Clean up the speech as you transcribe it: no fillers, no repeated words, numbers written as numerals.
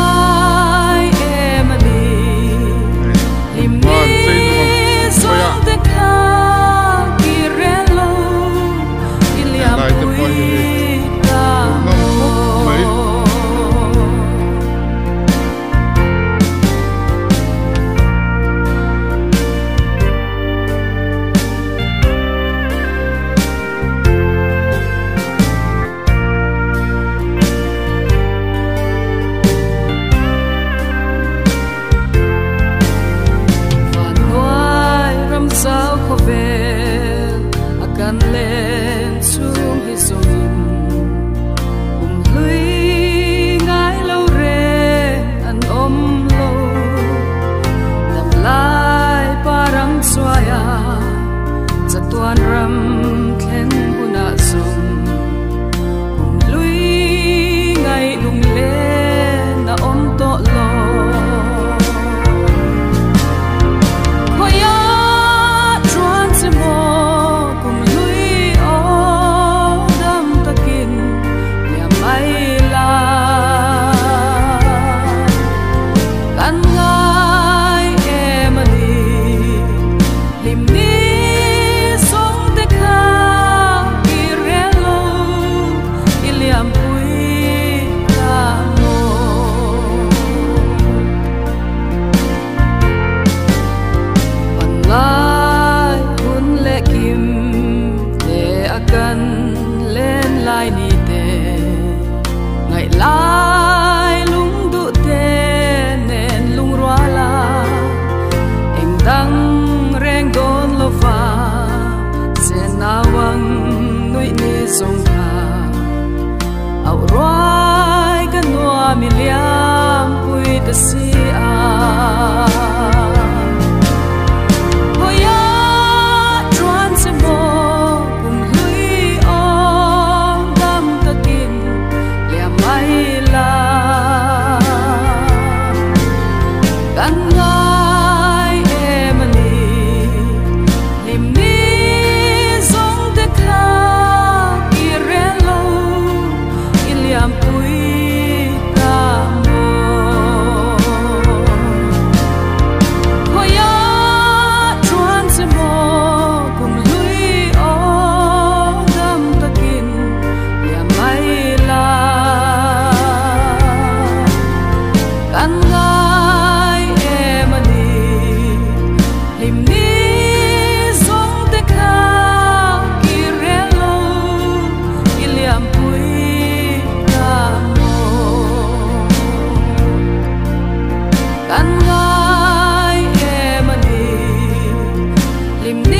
ngai emani limni song te kha kirelo iliam pui ta akan lên xuống hi sông hui ngai lâu re an lâu nằm lại parang xoaya za tuan ram khen buna sông lui ngai lung lên na to lo lai ni te ngai lai lung du te nen lung rua la eng dang reng don lo va se na wang nui ni song kha au roi kan noa mi liam pui ta si a lim